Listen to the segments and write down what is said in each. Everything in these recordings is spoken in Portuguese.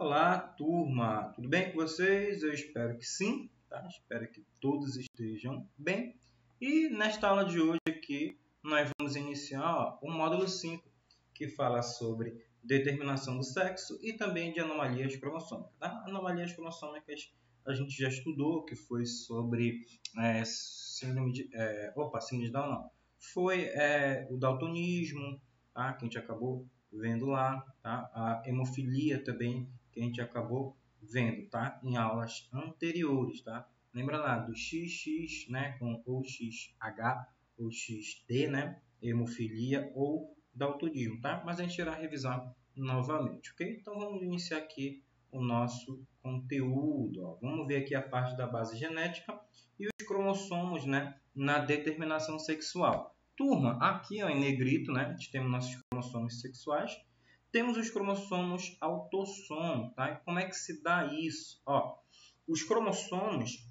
Olá, turma! Tudo bem com vocês? Eu espero que sim, tá? Espero que todos estejam bem. E nesta aula de hoje aqui, nós vamos iniciar o módulo 5, que fala sobre determinação do sexo e também de anomalias cromossômicas, tá? Anomalias cromossômicas a gente já estudou, que foi sobre síndrome de... síndrome de Down não. Foi o daltonismo, tá? Que a gente acabou vendo lá, tá? A hemofilia também, que a gente acabou vendo, tá? Em aulas anteriores, tá? Lembra lá do XX, né? Com ou XH ou XD, né? Hemofilia ou daltonismo, tá? Mas a gente irá revisar novamente, ok? Então vamos iniciar aqui o nosso conteúdo. Ó. Vamos ver aqui a parte da base genética e os cromossomos, né? Na determinação sexual. Turma, aqui ó, em negrito, né? A gente tem nossos cromossomos sexuais. Temos os cromossomos autossomos, tá? E como é que se dá isso? Ó, os cromossomos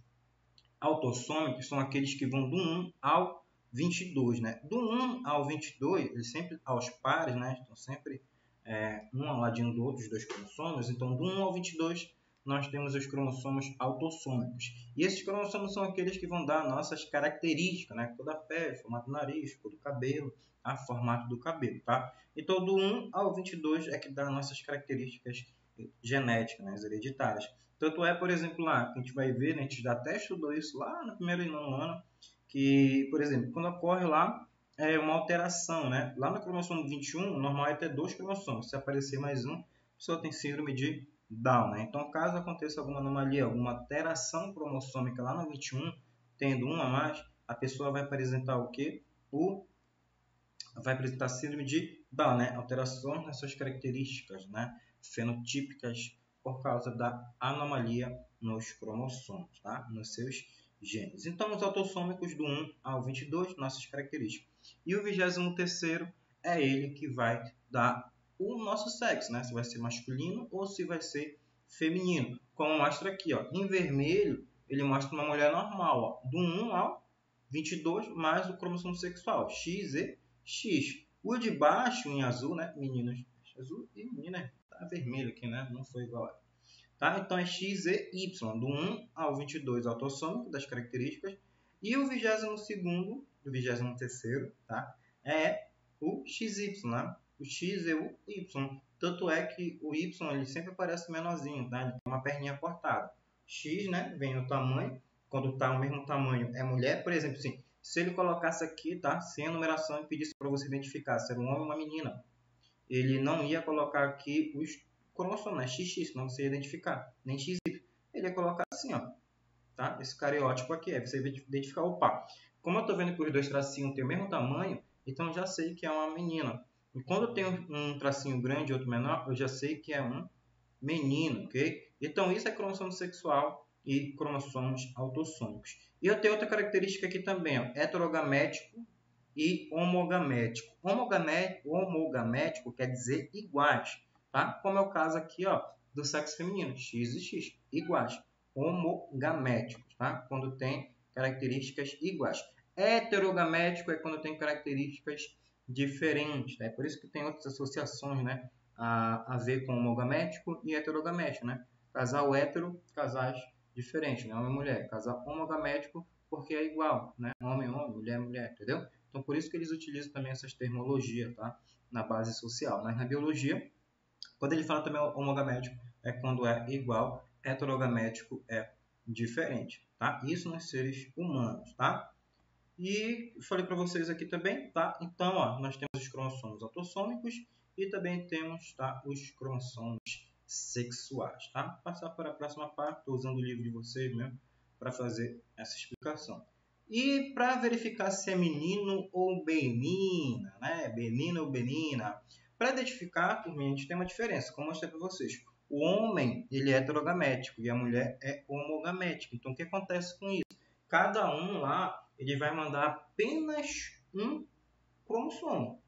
autossômicos são aqueles que vão do 1 ao 22, né? Do 1 ao 22, eles sempre aos pares, né? Estão sempre um ao ladinho do outro, os dois cromossomos. Então, do 1 ao 22, nós temos os cromossomos autossômicos. E esses cromossomos são aqueles que vão dar nossas características, né? Cor da pele, formato do nariz, cor do cabelo, formato do cabelo, tá? Então, do 1 ao 22 é que dá nossas características genéticas, né? Hereditárias. Tanto é, por exemplo, lá, que a gente vai ver, né? A gente já até estudou isso lá no primeiro e nono ano, que, por exemplo, quando ocorre lá uma alteração, né? Lá no cromossomo 21, o normal é ter 2 cromossomos. Se aparecer mais um, a pessoa tem síndrome de Down, né? Então, caso aconteça alguma anomalia, alguma alteração cromossômica lá no 21, tendo um a mais, a pessoa vai apresentar o quê? Vai apresentar síndrome de Down, né? Alterações nas suas características, né? Fenotípicas por causa da anomalia nos cromossomos, tá? Nos seus genes. Então, os autossômicos do 1 ao 22, nossas características. E o 23º é ele que vai dar o nosso sexo, né? Se vai ser masculino ou se vai ser feminino. Como mostra aqui, ó, em vermelho, ele mostra uma mulher normal, ó, do 1 ao 22, mais o cromossomo sexual, X e X. O de baixo, em azul, né? Meninos, azul e menina, tá vermelho aqui, né? Não foi igual. Tá? Então é X e Y, do 1 ao 22 autossômico das características. E o 22º, o 23º, tá? É o XY, né? O X e o Y. Tanto é que o Y ele sempre aparece menorzinho, tá? Ele tem uma perninha cortada. X, né? Vem no tamanho. Quando está o mesmo tamanho é mulher. Por exemplo, assim, se ele colocasse aqui, tá? Sem a numeração e pedisse para você identificar se era um homem ou uma menina, ele não ia colocar aqui os cromossomos, né? XX, senão você ia identificar, nem XY. Ele ia colocar assim, ó, tá? Esse cariótipo aqui, aí você vai identificar, opa, como eu estou vendo que os dois tracinhos têm o mesmo tamanho, então já sei que é uma menina. E quando tem um tracinho grande e outro menor, eu já sei que é um menino, ok? Então isso é cromossomo sexual e cromossomos autossômicos. E eu tenho outra característica aqui também, ó, heterogamético e homogamético. Homogamético quer dizer iguais, tá? Como é o caso aqui, ó, do sexo feminino, X e X, iguais. Homogaméticos, tá? Quando tem características iguais. Heterogamético é quando tem características diferentes, tá? É por isso que tem outras associações, né? A ver com homogamético e heterogamético, né? Casal hétero, casais diferentes, né? Homem e mulher. Casal homogamético porque é igual, né? Homem, homem, mulher, mulher, entendeu? Então, por isso que eles utilizam também essas terminologias, tá? Na base social. Mas na biologia, quando ele fala também homogamético, é quando é igual, heterogamético é diferente, tá? Isso nos seres humanos, tá? E falei para vocês aqui também, tá? Então, ó, nós temos os cromossomos autossômicos e também temos, tá, os cromossomos sexuais, tá? Vou passar para a próxima parte, estou usando o livro de vocês mesmo para fazer essa explicação. E para verificar se é menino ou menina, né? Menino ou menina. Para identificar, turminha, a gente tem uma diferença, como eu mostrei para vocês. O homem, ele é heterogamético e a mulher é homogamética. Então, o que acontece com isso? Cada um lá, ele vai mandar apenas um cromossomo,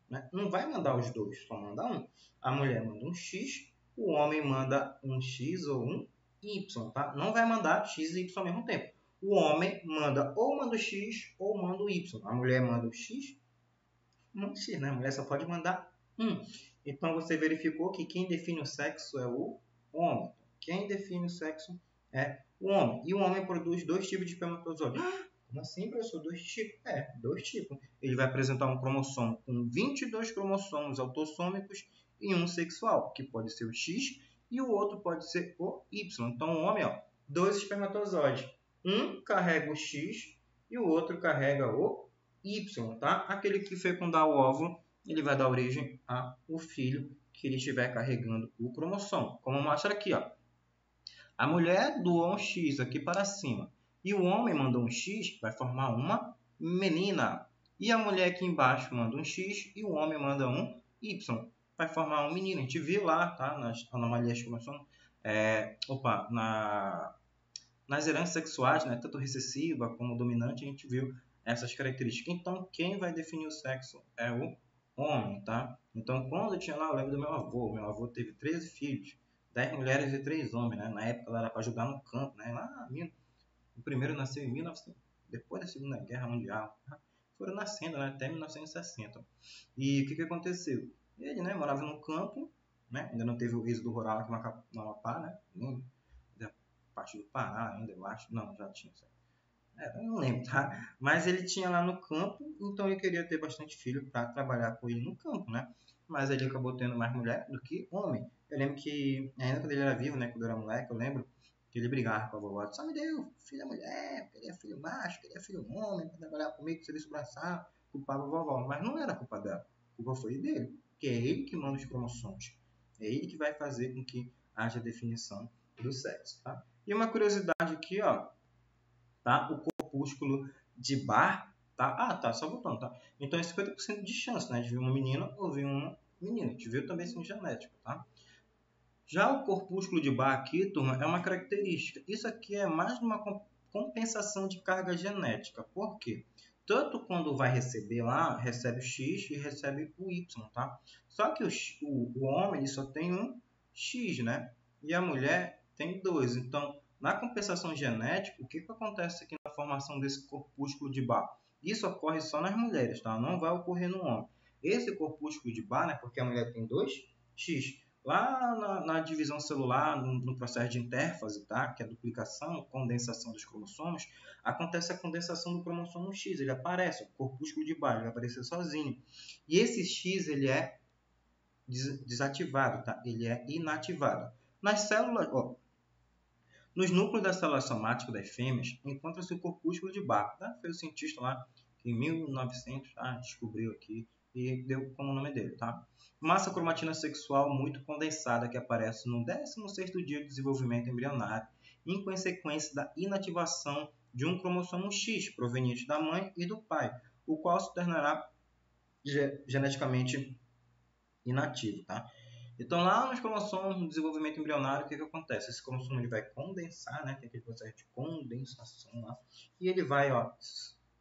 né? Não vai mandar os dois, só manda um. A mulher manda um X, o homem manda um X ou um Y, tá? Não vai mandar X e Y ao mesmo tempo. O homem manda o X ou manda o Y. A mulher manda o X, manda o X, né? A mulher só pode mandar um. Então, você verificou que quem define o sexo é o homem. Quem define o sexo é o homem. E o homem produz 2 tipos de espermatozoide. Como assim, professor? 2 tipos? 2 tipos. Ele vai apresentar um cromossomo com 22 cromossomos autossômicos e um sexual, que pode ser o X, e o outro pode ser o Y. Então, o homem, 2 espermatozoides. Um carrega o X e o outro carrega o Y, tá? Aquele que fecundar o óvulo, ele vai dar origem ao filho que ele estiver carregando o cromossomo. Como mostra aqui, a mulher doou um X aqui para cima e o homem mandou um X, vai formar uma menina. E a mulher aqui embaixo manda um X e o homem manda um Y, vai formar um menino. A gente viu lá, tá? Nas anomalias de cromossomo, nas heranças sexuais, né? Tanto recessiva como dominante, a gente viu essas características. Então, quem vai definir o sexo é o homem, tá? Então, quando eu tinha lá, eu lembro do meu avô teve 13 filhos, 10 mulheres e 3 homens, né? Na época ela era para ajudar no campo, né? O primeiro nasceu em 1900, depois da Segunda Guerra Mundial, tá? Foram nascendo, né? Até 1960. E o que aconteceu? Ele, né, morava no campo, né? Ainda não teve o êxodo rural aqui no Amapá, né? Da parte do Pará ainda, eu acho. Não, já tinha. Eu não lembro, tá? Mas ele tinha lá no campo, então ele queria ter bastante filho para trabalhar com ele no campo, né? Mas ele acabou tendo mais mulher do que homem. Eu lembro que, ainda quando ele era vivo, né? Quando eu era moleque, eu lembro que ele brigava com a vovó. Só me deu filha mulher, queria filho macho, queria filho homem, para trabalhar comigo, serviço braçal. Culpava a vovó. Mas não era culpa dela. A culpa foi dele. Que é ele que manda os cromossomos. É ele que vai fazer com que haja definição do sexo, tá? E uma curiosidade aqui, tá? O corpúsculo de Barr, tá? Tá, só voltando, tá? Então é 50% de chance, né? De vir uma menina ou vir uma menina. A gente viu também isso em genética, tá? Já o corpúsculo de Barr aqui, turma, é uma característica. Isso aqui é mais uma compensação de carga genética. Por quê? Tanto quando vai receber lá, recebe o X e recebe o Y, tá? Só que o homem ele só tem um X, né? E a mulher tem 2. Então, na compensação genética, o que acontece aqui na formação desse corpúsculo de Barr? Isso ocorre só nas mulheres, tá? Não vai ocorrer no homem. Esse corpúsculo de Barr, né? Porque a mulher tem 2X, lá na divisão celular, no processo de intérfase, tá? Que é a duplicação, condensação dos cromossomos, acontece a condensação do cromossomo X, ele aparece, o corpúsculo de Barr, ele vai aparecer sozinho. E esse X, ele é desativado, tá? Ele é inativado. Nas células, nos núcleos da célula somática das fêmeas, encontra-se o corpúsculo de Barr, tá? Foi o cientista lá que em 1900 descobriu aqui e deu como nome dele, tá? Massa cromatina sexual muito condensada que aparece no 16º dia de desenvolvimento embrionário, em consequência da inativação de um cromossomo X proveniente da mãe e do pai, o qual se tornará geneticamente inativo, tá? Então, lá nos cromossomos, no desenvolvimento embrionário, o que acontece? Esse cromossomo ele vai condensar, né? Tem aquele processo de condensação lá, e ele vai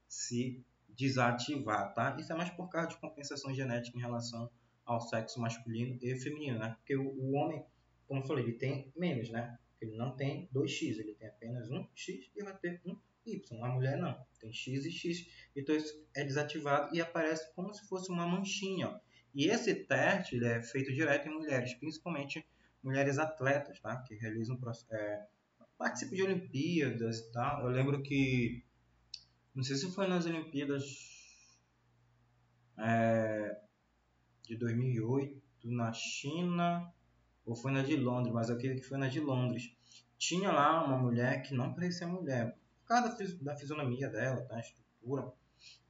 se desativar, tá? Isso é mais por causa de compensação genética em relação ao sexo masculino e feminino, né? Porque o homem, como eu falei, ele tem menos, né? Ele não tem 2x, ele tem apenas um x e vai ter um y. A mulher não, tem x e x. Então isso é desativado e aparece como se fosse uma manchinha, E esse teste ele é feito direto em mulheres, principalmente mulheres atletas, tá? Que realizam participam de Olimpíadas e tal. Eu lembro que, não sei se foi nas Olimpíadas de 2008 na China ou foi na de Londres, mas eu acredito que foi na de Londres. Tinha lá uma mulher que não parecia mulher, por causa da fisionomia dela, tá? A estrutura.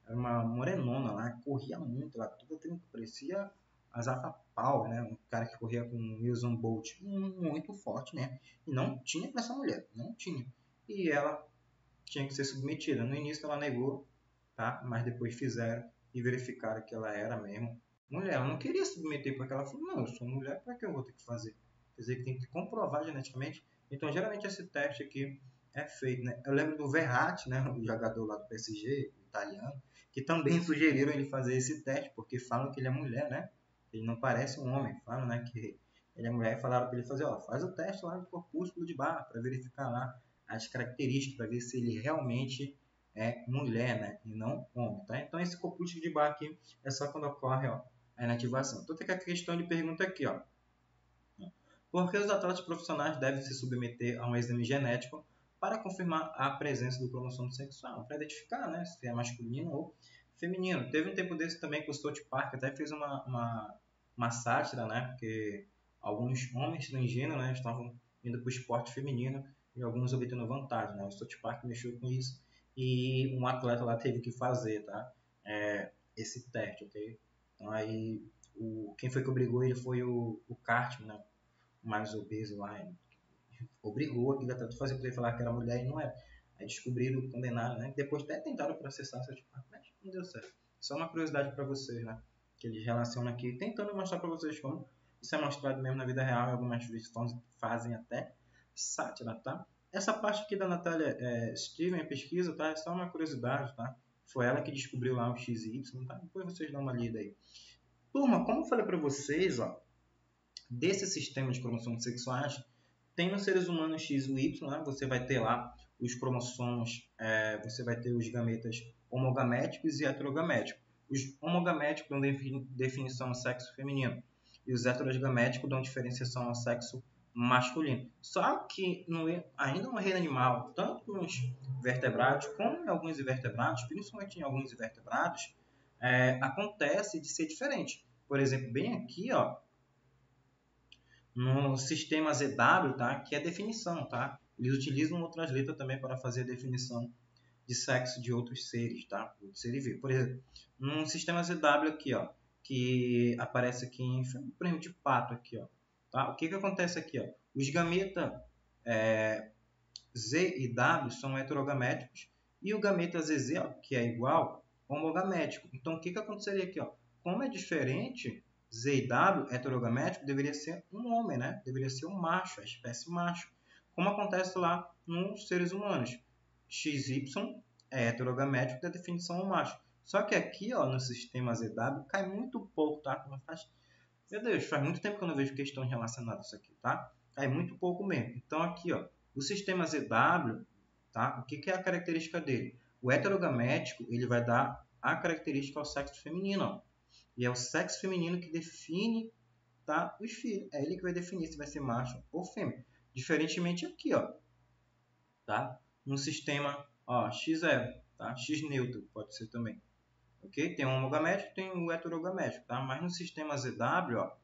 Era uma morenona lá, corria muito lá, tudo parecia a Zafa Power, né? Um cara que corria com o Usain Bolt, muito forte, né? E não tinha para essa mulher, não tinha. E ela tinha que ser submetida. No início ela negou, tá? Mas depois fizeram e verificaram que ela era mesmo mulher. Ela não queria submeter porque ela falou, não, eu sou mulher, para que eu vou ter que fazer? Quer dizer, que tem que comprovar geneticamente. Então, geralmente esse teste aqui é feito, né? Eu lembro do Verratti, né? O jogador lá do PSG, italiano, que também sugeriram ele fazer esse teste, porque falam que ele é mulher, né? Ele não parece um homem, falam, né, que ele é mulher e falaram para ele fazer, faz o teste lá do corpúsculo de Barr para verificar lá as características, para ver se ele realmente é mulher, né, e não homem, tá? Então esse corpúsculo de Barr aqui é só quando ocorre, a inativação. Então tem que a questão de pergunta aqui, Porque os atletas profissionais devem se submeter a um exame genético para confirmar a presença do cromossomo sexual, para identificar, né, se é masculino ou feminino. Teve um tempo desse também que o South Park até fez uma sátira, né, porque alguns homens transgêneros, né, estavam indo para o esporte feminino e alguns obtendo vantagem, né? O South Park mexeu com isso e um atleta lá teve que fazer, tá? Esse teste, ok? Então aí quem foi que obrigou ele foi o Cartman, né? Mais obeso lá, obrigou aquele atleta a fazer para ele falar que era mulher e não era. Aí descobriram, condenaram, né? Depois até tentaram processar, mas não deu certo. Só uma curiosidade para vocês, né? Que eles relacionam aqui, tentando mostrar para vocês como isso é mostrado mesmo na vida real, e algumas vezes fazem até sátira, tá? Essa parte aqui da Natália Steven, a pesquisa, tá? É só uma curiosidade, tá? Foi ela que descobriu lá o XY, tá? Depois vocês dão uma lida aí. Turma, como eu falei para vocês, ó, desse sistema de cromossomos sexuais, tem nos seres humanos X e Y, né? Você vai ter lá os cromossomos, você vai ter os gametas homogaméticos e heterogaméticos. Os homogaméticos dão definição ao sexo feminino e os heterogaméticos dão diferenciação ao sexo masculino. Só que ainda no reino animal, tanto nos vertebrados como em alguns invertebrados, principalmente em alguns invertebrados, acontece de ser diferente. Por exemplo, bem aqui, ó, no sistema ZW, tá? Que é definição, tá? Eles utilizam outras letras também para fazer a definição de sexo de outros seres, tá? Outros seres vivos. Por exemplo, no sistema ZW aqui, ó, que aparece aqui em prêmio de pato aqui, ó, tá? O que acontece aqui, ó? Os gametas Z e W são heterogaméticos e o gameta ZZ, ó, que é igual, homogamético. Então, o que aconteceria aqui, ó? Como é diferente, Z e W, heterogamético, deveria ser um homem, né? Deveria ser um macho, a espécie macho. Como acontece lá nos seres humanos. XY é heterogamético da definição macho. Só que aqui, ó, no sistema ZW, cai muito pouco, tá? Meu Deus, faz muito tempo que eu não vejo questões relacionadas a isso aqui, tá? Cai muito pouco mesmo. Então, aqui, ó, o sistema ZW, tá? O que é a característica dele? O heterogamético, ele vai dar a característica ao sexo feminino, ó. E é o sexo feminino que define, tá, os filhos. É ele que vai definir se vai ser macho ou fêmea. Diferentemente aqui, ó, tá? No sistema, ó, X0, tá? X neutro pode ser também. Ok? Tem o homogamético, tem o heterogamético, tá? Mas no sistema ZW, ó,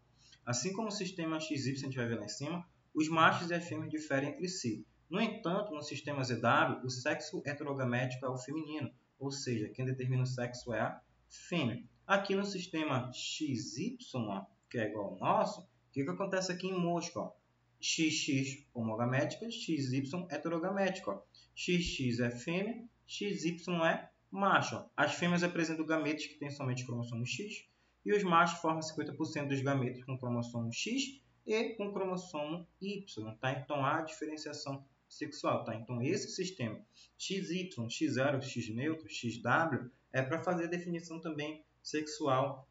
assim como o sistema XY, a gente vai ver lá em cima, os machos e as fêmeas diferem entre si. No entanto, no sistema ZW, o sexo heterogamético é o feminino, ou seja, quem determina o sexo é a fêmea. Aqui no sistema XY, ó, que é igual ao nosso, o que acontece aqui em mosca? Ó? XX homogamética, XY heterogamética. Ó. XX é fêmea, XY é macho. As fêmeas apresentam gametas que têm somente cromossomo X, e os machos formam 50% dos gametas com cromossomo X e com cromossomo Y, tá? Então há diferenciação sexual, tá? Então esse sistema XY, X0, X neutro, XW é para fazer a definição também sexual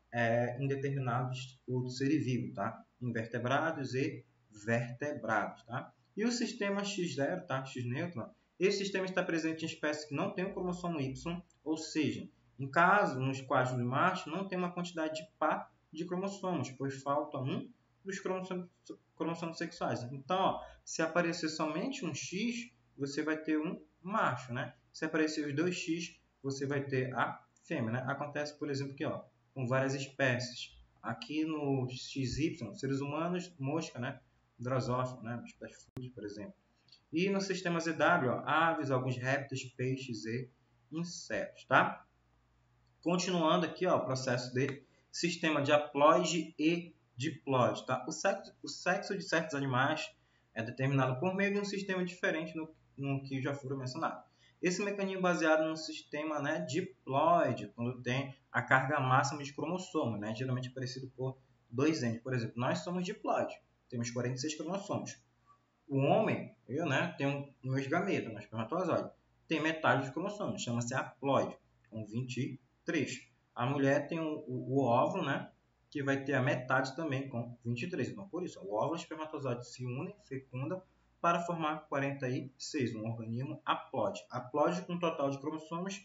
em determinados outros seres vivos, tá? Invertebrados e vertebrados, tá? E o sistema X0, tá? X neutro, esse sistema está presente em espécies que não têm o cromossomo Y, ou seja, em casos nos quais os machos não têm uma quantidade de par de cromossomos, pois falta um dos cromossomos sexuais. Então, ó, se aparecer somente um X, você vai ter um macho, né? Se aparecer os dois X, você vai ter a fêmea, né? Acontece, por exemplo, aqui, ó, com várias espécies. Aqui no XY, seres humanos, mosca, né? Drosófila, né? Espécie por exemplo. E no sistema ZW, ó, aves, alguns répteis, peixes e insetos, tá? Continuando aqui, ó, o processo de sistema de haploide e diploide, tá? O sexo de certos animais é determinado por meio de um sistema diferente no que já foram mencionados. Esse mecanismo é baseado no sistema, né, diploide, quando tem a carga máxima de cromossomos, né, geralmente parecido por 2N. Por exemplo, nós somos diploide, temos 46 cromossomos. O homem, eu, né, tenho meus gametas, no espermatozoide, tem metade dos cromossomos, chama-se haploide, com 23. A mulher tem o óvulo, né, que vai ter a metade também, com 23. Então, por isso, o óvulo e o espermatozoide se unem, fecundam, para formar 46, um organismo haploide. Haploide com total de cromossomos,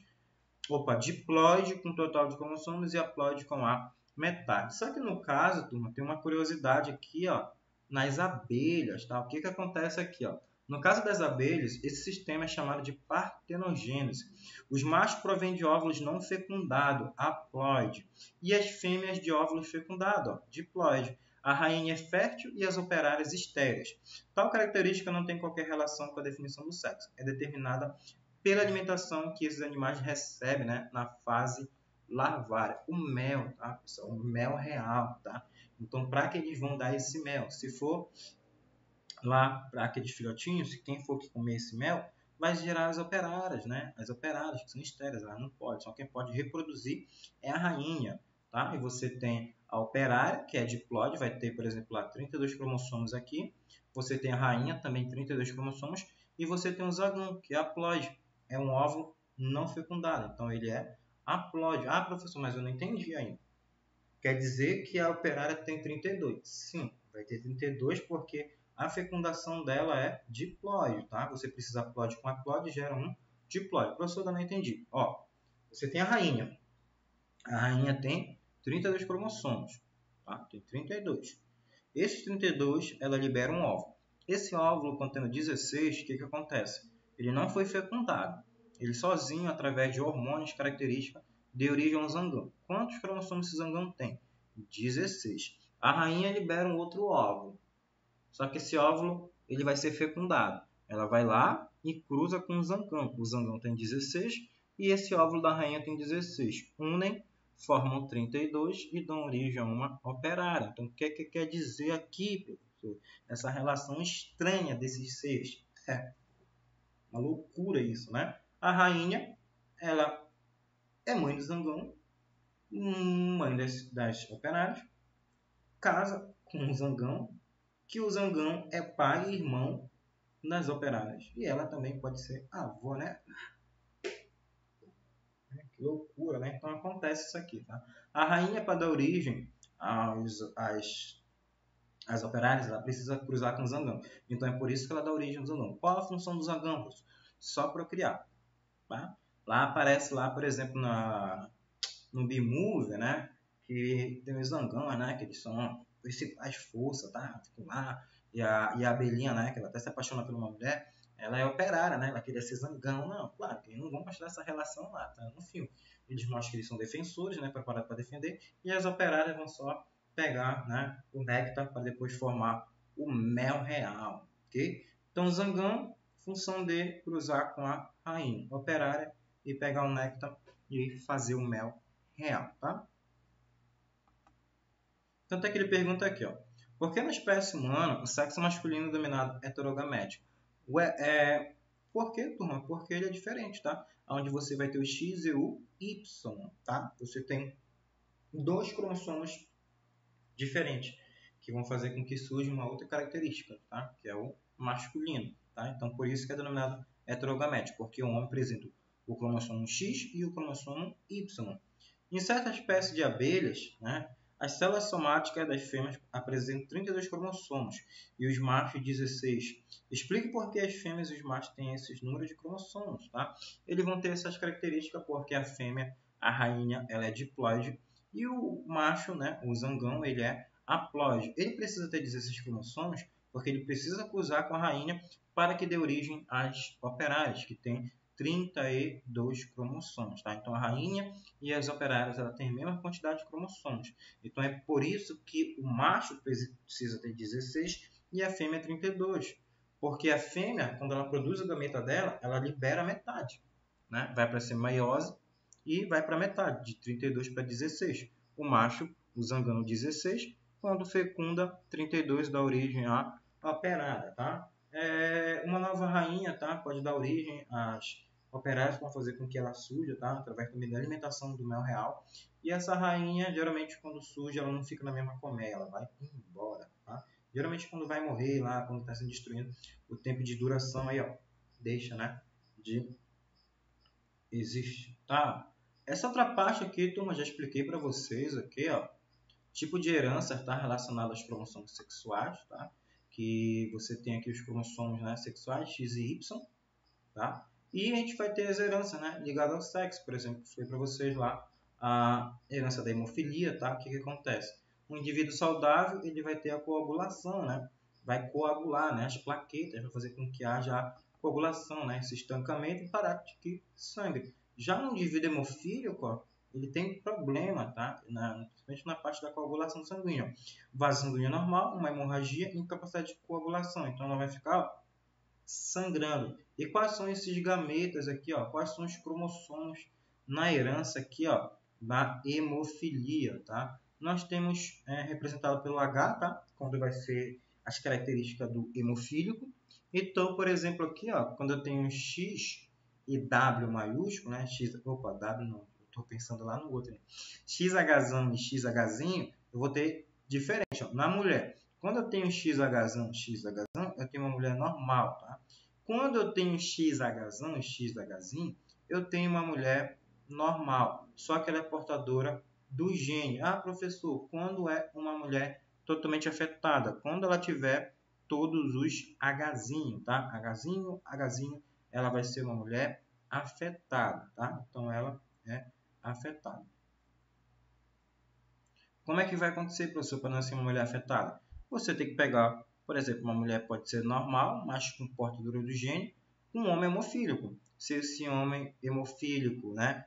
diploide com total de cromossomos e haploide com a metade. Só que no caso, turma, tem uma curiosidade aqui, ó, nas abelhas, tá? O que acontece aqui, ó? No caso das abelhas, esse sistema é chamado de partenogênese. Os machos provêm de óvulos não fecundados, haploide, e as fêmeas de óvulos fecundados, diploide. A rainha é fértil e as operárias estéreis. Tal característica não tem qualquer relação com a definição do sexo. É determinada pela alimentação que esses animais recebem, né, na fase larvária. O mel, tá, pessoal? O mel real, tá? Então, para que eles vão dar esse mel? Se for lá para aqueles filhotinhos, quem for que comer esse mel, vai gerar as operárias, né? As operárias, que são estéreis, elas não podem. Só quem pode reproduzir é a rainha, tá? E você tem a operária, que é diploide, vai ter, por exemplo, lá 32 cromossomos aqui. Você tem a rainha, também 32 cromossomos. E você tem o zagão, que é haploide. É um óvulo não fecundado. Então, ele é haploide. Ah, professor, mas eu não entendi ainda. Quer dizer que a operária tem 32. Sim, vai ter 32 porque a fecundação dela é diploide, tá? Você precisa haploide com haploide, gera um diploide. Professor, eu não entendi. Ó, você tem a rainha. A rainha tem 32 cromossomos, tá? Tem 32. Esses 32, ela libera um óvulo. Esse óvulo contendo 16, o que acontece? Ele não foi fecundado. Ele sozinho, através de hormônios característicos, deu origem a um zangão. Quantos cromossomos esse zangão tem? 16. A rainha libera um outro óvulo. Só que esse óvulo ele vai ser fecundado. Ela vai lá e cruza com o zangão. O zangão tem 16 e esse óvulo da rainha tem 16. Unem, formam 32 e dão origem a uma operária. Então, o que quer dizer aqui, professor? Essa relação estranha desses seres. É uma loucura isso, né? A rainha, ela é mãe do zangão, mãe das operárias, casa com o zangão, que o zangão é pai e irmão das operárias. E ela também pode ser avó, né? Que loucura, né? Então acontece isso aqui, tá? A rainha, para dar origem às operárias, ela precisa cruzar com o zangão. Então é por isso que ela dá origem ao zangão. Qual a função do zangão? Só procriar, tá? Lá aparece, lá, por exemplo, no B-Movie, né? Que tem os zangão, né? Que eles são principais forças, tá? Ficam lá. E a abelhinha, né? Que ela até se apaixona por uma mulher. Ela é operária, né? Ela queria ser zangão. Não, claro que eles não vão mostrar essa relação lá, tá? No filme. Eles mostram que eles são defensores, né? Preparados para defender. E as operárias vão só pegar, né? O néctar para depois formar o mel real, ok? Então, o zangão, função de cruzar com a rainha operária e pegar o néctar e fazer o mel real, tá? Tanto é que ele pergunta aqui, ó. Por que na espécie humana o sexo masculino dominado heterogamético? Por que, turma? Porque ele é diferente, tá? Onde você vai ter o X e o Y, tá? Você tem dois cromossomos diferentes que vão fazer com que surja uma outra característica, tá? Que é o masculino, tá? Então, por isso que é denominado heterogamético, porque o homem apresenta o cromossomo X e o cromossomo Y. Em certas espécies de abelhas, né, as células somáticas das fêmeas apresentam 32 cromossomos e os machos 16. Explique por que as fêmeas e os machos têm esses números de cromossomos, tá? Eles vão ter essas características porque a fêmea, a rainha, ela é diploide e o macho, né, o zangão, ele é haploide. Ele precisa ter 16 cromossomos porque ele precisa cruzar com a rainha para que dê origem às operárias, que tem 32 cromossomos, tá? Então a rainha e as operárias ela têm a mesma quantidade de cromossomos. Então é por isso que o macho precisa ter 16 e a fêmea 32. Porque a fêmea, quando ela produz a gameta dela, ela libera metade, né? Vai para a semeiose e vai para metade, de 32 para 16. O macho, o zangão 16, quando fecunda 32 dá origem à operária, tá? Uma nova rainha, tá? Pode dar origem às operárias vão fazer com que ela surja, tá? Através também da alimentação do mel real. E essa rainha, geralmente, quando surge, ela não fica na mesma colmeia, ela vai embora, tá? Geralmente, quando vai morrer lá, quando está se destruindo, o tempo de duração aí, ó, deixa, né, de existir, tá? Essa outra parte aqui, turma, já expliquei para vocês aqui, ó. Tipo de herança está relacionado aos cromossomos sexuais, tá? Que você tem aqui os cromossomos, né, sexuais, X e Y, tá? E a gente vai ter as heranças, né, ligadas ao sexo, por exemplo, que foi para vocês lá a herança da hemofilia, tá? O que acontece? Um indivíduo saudável, ele vai ter a coagulação, né? vai coagular, né, as plaquetas, vai fazer com que haja coagulação, né, esse estancamento e parar de sangue. Já no indivíduo hemofílico, ó, ele tem problema, tá? Principalmente na parte da coagulação sanguínea. Vaso sanguíneo normal, uma hemorragia e incapacidade de coagulação. Então, ela vai ficar, ó, sangrando. E quais são esses gametas aqui, ó? Quais são os cromossomos na herança aqui, ó, da hemofilia, tá? Nós temos representado pelo H, tá? Quando vai ser as características do hemofílico. Então, por exemplo, aqui, ó, quando eu tenho X e W maiúsculo, né? W não, estou pensando lá no outro. Né? XH e XHzinho, eu vou ter diferente. Ó. Na mulher, quando eu tenho XHzão, eu tenho uma mulher normal, tá? Quando eu tenho XHzão e XHzinho, eu tenho uma mulher normal, só que ela é portadora do gene. Ah, professor, quando é uma mulher totalmente afetada? Quando ela tiver todos os Hzinho, tá? Hzinho, ela vai ser uma mulher afetada, tá? Então, ela é afetada. Como é que vai acontecer, professor, para nascer uma mulher afetada? Você tem que pegar, por exemplo, uma mulher pode ser normal, mas com portadora do gene, um homem hemofílico. Se esse homem hemofílico, né,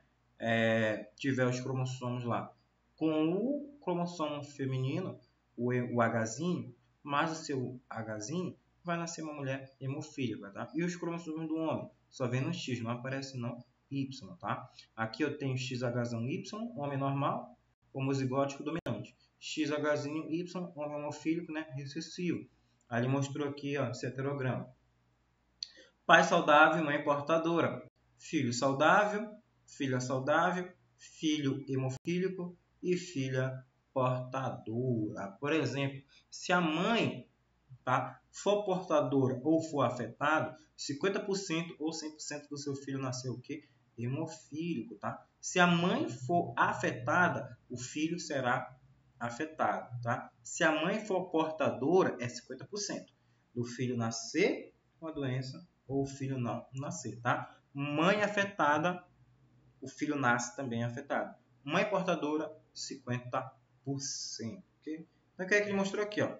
tiver os cromossomos lá com o cromossomo feminino, o Hzinho, mais o seu Hzinho, vai nascer uma mulher hemofílica, tá? E os cromossomos do homem? Só vem no X, não aparece no Y, tá? Aqui eu tenho XHzão Y, homem normal, homozigótico dominante. XHzinho Y, homem hemofílico, né, recessivo. Aí ele mostrou aqui, ó, esse heterograma. Pai saudável, mãe portadora. Filho saudável, filha saudável, filho hemofílico e filha portadora. Por exemplo, se a mãe, tá, for portadora ou for afetado, 50% ou 100% do seu filho nasceu o quê? Hemofílico, tá? Se a mãe for afetada, o filho será afetado, tá? Se a mãe for portadora, é 50% do filho nascer com a doença ou o filho não nascer, tá? Mãe afetada, o filho nasce também afetado. Mãe portadora, 50%, ok? Então, o que é que ele mostrou aqui, ó?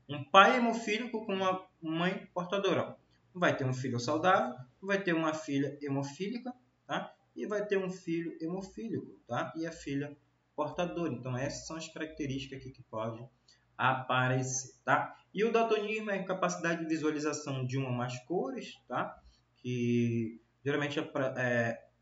Um pai hemofílico com uma mãe portadora. Vai ter um filho saudável, vai ter uma filha hemofílica, tá? E vai ter um filho hemofílico, tá? E a filha portadora. Então, essas são as características aqui que podem aparecer, tá? E o daltonismo é a capacidade de visualização de uma ou mais cores, tá? Que geralmente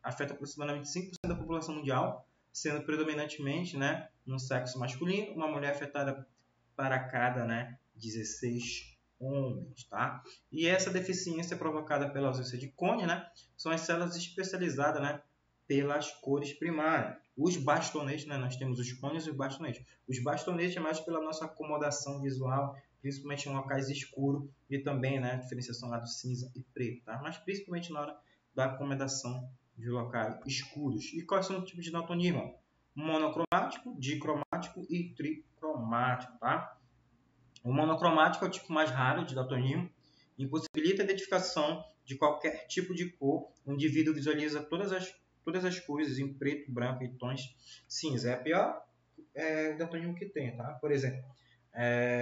afeta aproximadamente 5% da população mundial, sendo predominantemente, né, no sexo masculino, uma mulher afetada para cada, né, 16 homens, tá? E essa deficiência é provocada pela ausência de cone, né? São as células especializadas, né, pelas cores primárias. Os bastonetes, né? Nós temos os cones e os bastonetes. Os bastonetes é mais pela nossa acomodação visual, principalmente em locais escuros e também, né, diferenciação lá do cinza e preto, tá? Mas principalmente na hora da acomodação de locais escuros. E quais são os tipos de daltonismo? Monocromático, dicromático e tricromático, tá? O monocromático é o tipo mais raro de daltonismo, impossibilita a identificação de qualquer tipo de cor. O indivíduo visualiza todas as coisas em preto, branco e tons cinza. É a pior daltonismo que tem, tá? Por exemplo,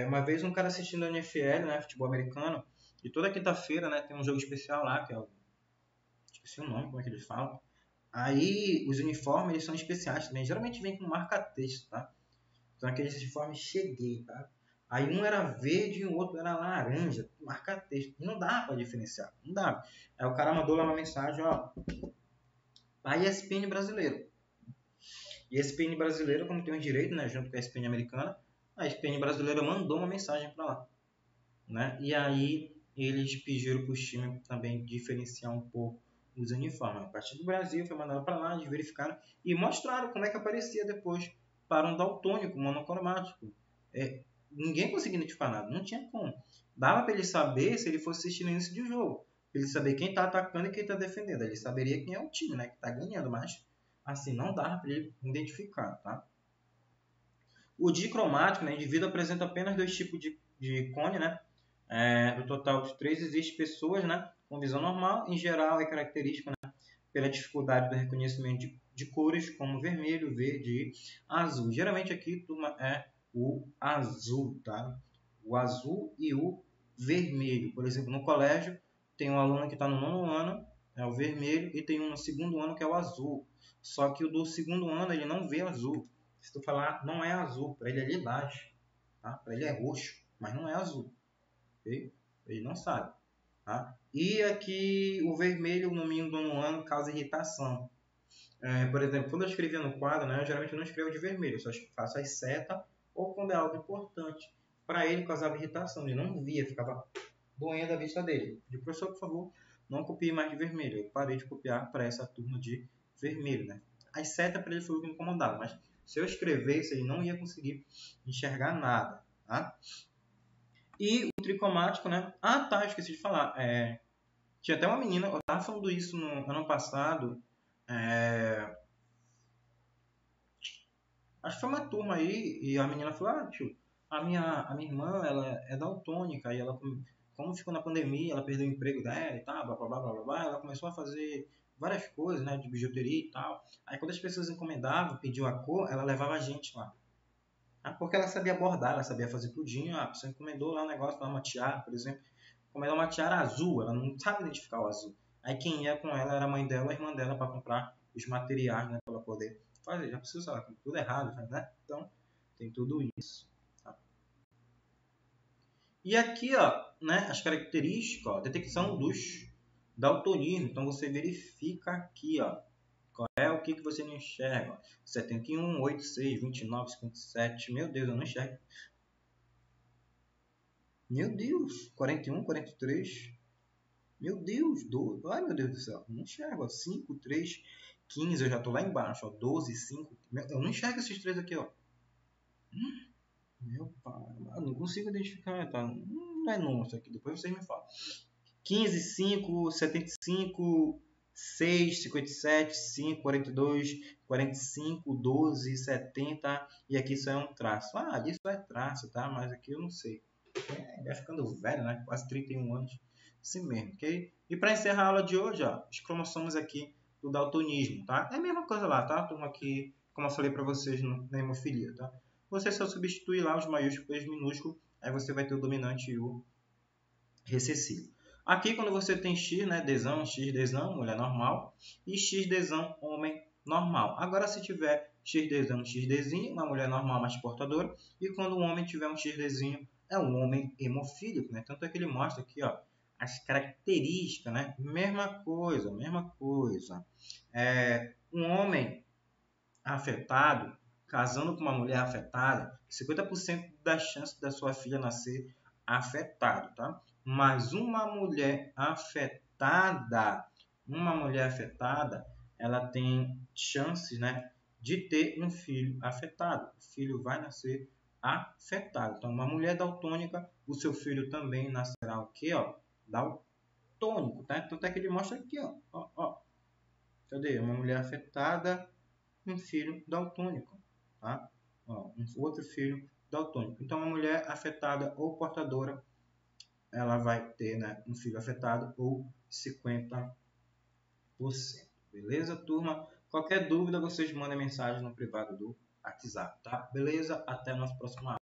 uma vez um cara assistindo a NFL, né, futebol americano, e toda quinta-feira, né, tem um jogo especial lá, que é esqueci o nome, como é que eles falam. Aí os uniformes eles são especiais também, geralmente vem com marca-texto, tá? Então aqueles uniformes cheguei, tá? Aí um era verde e o outro era laranja, marca texto. E não dá para diferenciar, não dá. Aí o cara mandou lá uma mensagem, ó, a ESPN brasileiro. E a ESPN brasileira, como tem um direito, né, junto com a ESPN americana, a ESPN brasileira mandou uma mensagem para lá, né? E aí eles pediram para os times também diferenciar um pouco os uniformes. A partir do Brasil foi mandado para lá, eles verificaram e mostraram como é que aparecia depois para um daltônico monocromático. Ninguém conseguia identificar nada, não tinha como. Dava para ele saber se ele fosse assistir no início do jogo, para ele saber quem está atacando e quem está defendendo. Ele saberia quem é o time, né, que está ganhando, mas assim não dava para ele identificar, tá? O dicromático, né, o indivíduo apresenta apenas dois tipos de cone, né? Do total de 3 existem pessoas, né, com visão normal. Em geral, é característica, né, pela dificuldade do reconhecimento de cores como vermelho, verde e azul. Geralmente aqui é o azul, tá? o azul e o vermelho. Por exemplo, no colégio, tem um aluno que está no 9º ano, é o vermelho, e tem um no 2º ano que é o azul. Só que o do 2º ano ele não vê azul. Se tu falar, não é azul, para ele é lilás, tá? Para ele é roxo, mas não é azul. Okay? Ele não sabe. Tá? E aqui o vermelho no mínimo do 9º ano causa irritação. Por exemplo, quando eu escrevia no quadro, né, eu geralmente não escrevo de vermelho, eu só faço as setas ou quando é algo importante. Para ele causava irritação, ele não via, ficava doendo a vista dele. De professor, por favor, não copie mais de vermelho. Eu parei de copiar para essa turma de vermelho. Né? As setas para ele foi o que me incomodava, mas se eu escrevesse, ele não ia conseguir enxergar nada. Tá? E o tricromático, né? Ah, tá, esqueci de falar. Tinha até uma menina, eu estava falando isso no ano passado. Acho que foi uma turma aí, e a menina falou, tio, a minha irmã, ela é daltônica, e ela, como ficou na pandemia, ela perdeu o emprego dela e tal, blá, blá, blá, blá, blá, ela começou a fazer várias coisas, né, de bijuteria e tal. Aí quando as pessoas encomendavam, pediam a cor, ela levava a gente lá. Porque ela sabia bordar, ela sabia fazer tudinho, a pessoa encomendou lá um negócio, lá uma tiara, por exemplo, encomendou uma tiara azul, ela não sabe identificar o azul. Aí quem ia com ela era a mãe dela, a irmã dela, para comprar os materiais, né, para ela poder fazer. Já precisa saber, tem tudo errado, né? Então, tem tudo isso. Tá? E aqui, ó, né, as características, ó, detecção dos daltonismo. Então, você verifica aqui, ó, qual é o que você não enxerga. 71, 86, 29, 57. Meu Deus, eu não enxergo. Meu Deus, 41, 43. Meu Deus, 12. Ai, meu Deus do céu. Eu não enxergo. 5, 3, 15. Eu já tô lá embaixo. Ó, 12, 5. Eu não enxergo esses três aqui, ó. Meu pai. Eu não consigo identificar. Tá? Não é número isso aqui. Depois vocês me falam. 15, 5, 75, 6, 57, 5, 42, 45, 12, 70. E aqui só é um traço. Isso é traço, tá? Mas aqui eu não sei. Vai ficando velho, né? Quase 31 anos. Assim mesmo, ok? E para encerrar a aula de hoje, ó, os cromossomos aqui do daltonismo, tá? É a mesma coisa lá, tá? Turma aqui, como eu falei para vocês na hemofilia, tá? Você só substitui lá os maiúsculos e os minúsculos, aí você vai ter o dominante e o recessivo. Aqui, quando você tem X, né, desão, X desão, mulher normal, e X desão, homem normal. Agora, se tiver X desão, X desinho, uma mulher normal mais portadora, e quando o homem tiver um X desinho, é um homem hemofílico, né? Tanto é que ele mostra aqui, ó, as características, né? Mesma coisa, mesma coisa. Um homem afetado, casando com uma mulher afetada, 50% da chance da sua filha nascer afetado, tá? Mas uma mulher afetada, ela tem chances, né, de ter um filho afetado. O filho vai nascer afetado. Então, uma mulher daltônica, o seu filho também nascerá o quê, ó? Daltônico, tá? Então, até que ele mostra aqui, ó. Cadê? Uma mulher afetada, um filho daltônico, tá? Um outro filho daltônico. Então, uma mulher afetada ou portadora, ela vai ter, né, um filho afetado ou 50%. Beleza, turma? Qualquer dúvida, vocês mandem mensagem no privado do WhatsApp, tá? Beleza? Até a nossa próxima aula.